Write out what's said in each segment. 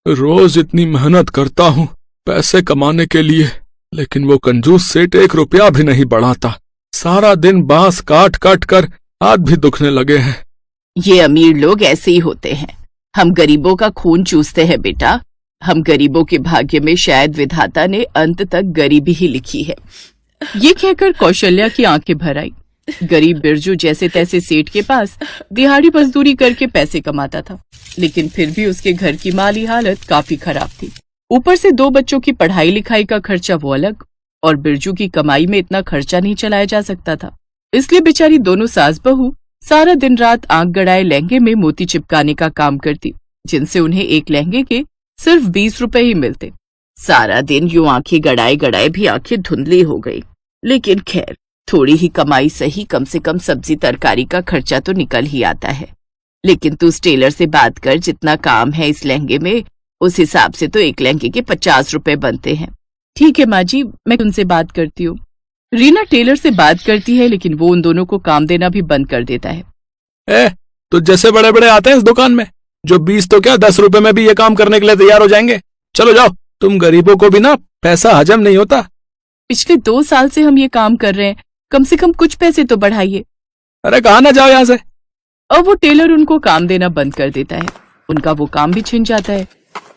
रोज इतनी मेहनत करता हूँ पैसे कमाने के लिए, लेकिन वो कंजूस सेठ 1 रुपया भी नहीं बढ़ाता। सारा दिन बांस काट काट कर हाथ भी दुखने लगे हैं। ये अमीर लोग ऐसे ही होते हैं। हम गरीबों का खून चूसते हैं बेटा। हम गरीबों के भाग्य में शायद विधाता ने अंत तक गरीबी ही लिखी है। ये कहकर कौशल्या की आंखें भर आई। गरीब बिरजू जैसे तैसे सेठ के पास दिहाड़ी मजदूरी करके पैसे कमाता था, लेकिन फिर भी उसके घर की माली हालत काफी खराब थी। ऊपर से 2 बच्चों की पढ़ाई लिखाई का खर्चा वो अलग, और बिरजू की कमाई में इतना खर्चा नहीं चलाया जा सकता था। इसलिए बेचारी दोनों सास बहू सारा दिन रात आंख गड़ाए लहंगे में मोती चिपकाने का काम करती, जिनसे उन्हें एक लहंगे के सिर्फ 20 रुपए ही मिलते। सारा दिन यूं आंखें गड़ाए गड़ाए भी आंखें धुंधली हो गई, लेकिन खैर थोड़ी ही कमाई सही, कम से कम सब्जी तरकारी का खर्चा तो निकल ही आता है। लेकिन तू उस टेलर से बात कर, जितना काम है इस लहंगे में उस हिसाब से तो एक लहंगे के 50 रुपए बनते हैं। ठीक है माँ जी, मैं उनसे बात करती हूँ। रीना टेलर से बात करती है, लेकिन वो उन दोनों को काम देना भी बंद कर देता है। तो जैसे बड़े बड़े आते हैं इस दुकान में, जो 20 तो क्या 10 रुपए में भी ये काम करने के लिए तैयार हो जाएंगे। चलो जाओ, तुम गरीबों को भी ना पैसा हजम नहीं होता। पिछले 2 साल से हम ये काम कर रहे हैं, कम से कम कुछ पैसे तो बढ़ाइए। अरे कहा ना जाओ यहाँ से। और वो टेलर उनको काम देना बंद कर देता है। उनका वो काम भी छिन जाता है।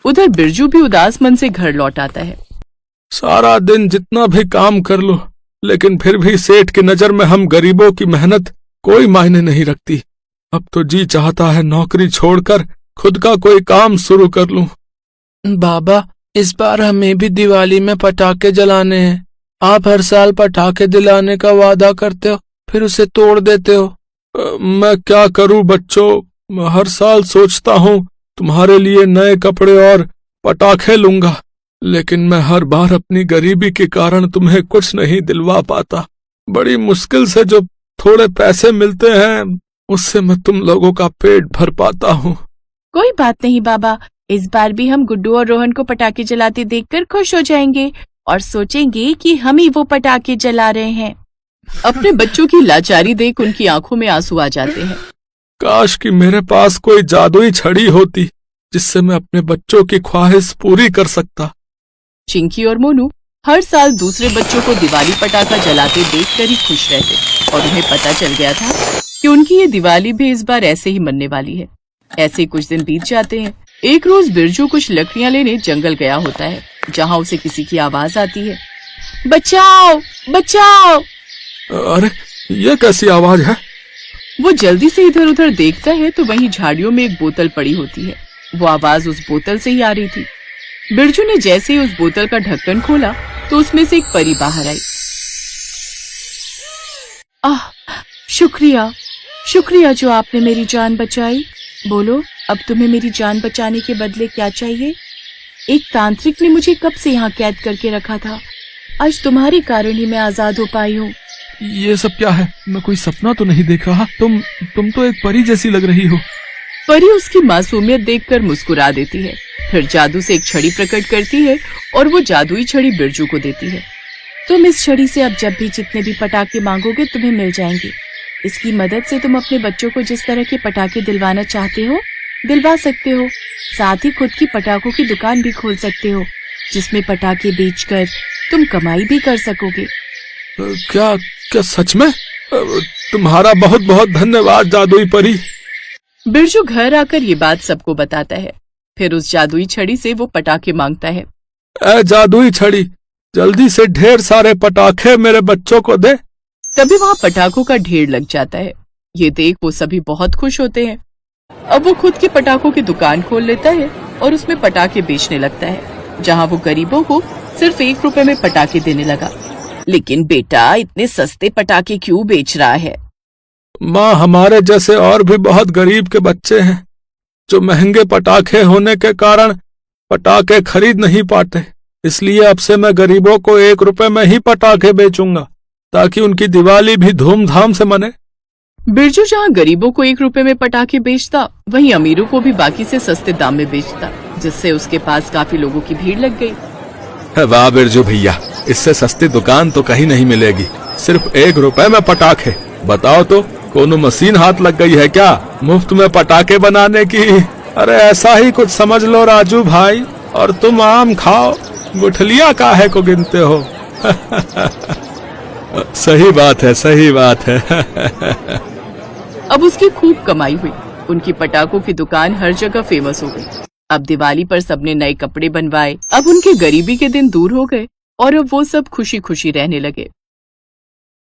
उधर बिरजू भी उदास मन से घर लौट आता है। सारा दिन जितना भी काम कर लो, लेकिन फिर भी सेठ की नजर में हम गरीबों की मेहनत कोई मायने नहीं रखती। अब तो जी चाहता है नौकरी छोड़कर खुद का कोई काम शुरू कर लूं। बाबा, इस बार हमें भी दिवाली में पटाखे जलाने हैं। आप हर साल पटाखे दिलाने का वादा करते हो, फिर उसे तोड़ देते हो। मैं क्या करूं बच्चों, मैं हर साल सोचता हूं तुम्हारे लिए नए कपड़े और पटाखे लूंगा, लेकिन मैं हर बार अपनी गरीबी के कारण तुम्हें कुछ नहीं दिलवा पाता। बड़ी मुश्किल से जो थोड़े पैसे मिलते हैं उससे मैं तुम लोगों का पेट भर पाता हूँ। कोई बात नहीं बाबा, इस बार भी हम गुड्डू और रोहन को पटाखे जलाते देखकर खुश हो जाएंगे और सोचेंगे कि हम ही वो पटाखे जला रहे हैं। अपने बच्चों की लाचारी देख उनकी आंखों में आंसू आ जाते हैं। काश कि मेरे पास कोई जादुई छड़ी होती जिससे मैं अपने बच्चों की ख्वाहिश पूरी कर सकता। चिंकी और मोनू हर साल दूसरे बच्चों को दिवाली पटाखा जलाते देखकर ही खुश रहते, और उन्हें पता चल गया था कि उनकी ये दिवाली भी इस बार ऐसे ही मनने वाली है। ऐसे कुछ दिन बीत जाते हैं। एक रोज बिरजू कुछ लकड़ियां लेने जंगल गया होता है, जहाँ उसे किसी की आवाज आती है, बचाओ बचाओ। अरे ये कैसी आवाज है? वो जल्दी से इधर उधर देखता है तो वहीं झाड़ियों में एक बोतल पड़ी होती है। वो आवाज उस बोतल से ही आ रही थी। बिरजू ने जैसे ही उस बोतल का ढक्कन खोला तो उसमें से एक परी बाहर आई। आह, शुक्रिया शुक्रिया जो आपने मेरी जान बचाई। बोलो, अब तुम्हें मेरी जान बचाने के बदले क्या चाहिए? एक तांत्रिक ने मुझे कब से यहाँ कैद करके रखा था। आज तुम्हारे कारण ही मैं आजाद हो पाई हूँ। ये सब क्या है? मैं कोई सपना तो नहीं देख रहा? तुम तो एक परी जैसी लग रही हो। परी उसकी मासूमियत देखकर मुस्कुरा देती है, फिर जादू से एक छड़ी प्रकट करती है और वो जादुई छड़ी बिरजू को देती है। तुम इस छड़ी से अब जब भी जितने भी पटाखे मांगोगे तुम्हें मिल जाएंगे। इसकी मदद से तुम अपने बच्चों को जिस तरह के पटाखे दिलवाना चाहते हो दिलवा सकते हो। साथ ही खुद की पटाखों की दुकान भी खोल सकते हो, जिसमें पटाखे बेचकर तुम कमाई भी कर सकोगे। क्या क्या सच में? तुम्हारा बहुत बहुत धन्यवाद जादुई परी। बिरजू घर आकर ये बात सबको बताता है। फिर उस जादुई छड़ी से वो पटाखे मांगता है। ए जादुई छड़ी, जल्दी से ढेर सारे पटाखे मेरे बच्चों को दे। तभी वहाँ पटाखों का ढेर लग जाता है। ये देख वो सभी बहुत खुश होते हैं। अब वो खुद की पटाखों की दुकान खोल लेता है और उसमें पटाखे बेचने लगता है, जहाँ वो गरीबों को सिर्फ 1 रुपए में पटाखे देने लगा। लेकिन बेटा, इतने सस्ते पटाखे क्यों बेच रहा है? माँ, हमारे जैसे और भी बहुत गरीब के बच्चे हैं जो महंगे पटाखे होने के कारण पटाखे खरीद नहीं पाते। इसलिए अब से मैं गरीबों को 1 रुपए में ही पटाखे बेचूंगा, ताकि उनकी दिवाली भी धूमधाम से मने। बिरजू जहाँ गरीबों को 1 रुपए में पटाखे बेचता, वहीं अमीरों को भी बाकी से सस्ते दाम में बेचता, जिससे उसके पास काफी लोगों की भीड़ लग गई। वाह बिरजू भैया, इससे सस्ती दुकान तो कहीं नहीं मिलेगी। सिर्फ 1 रुपए में पटाखे। बताओ तो, कोनो मशीन हाथ लग गई है क्या मुफ्त में पटाखे बनाने की? अरे ऐसा ही कुछ समझ लो राजू भाई, और तुम आम खाओ, गुठलियां काहे को गिनते हो। सही बात है, सही बात है। अब उसकी खूब कमाई हुई, उनकी पटाखों की दुकान हर जगह फेमस हो गई। अब दिवाली पर सबने नए कपड़े बनवाए। अब उनके गरीबी के दिन दूर हो गए और अब वो सब खुशी खुशी रहने लगे।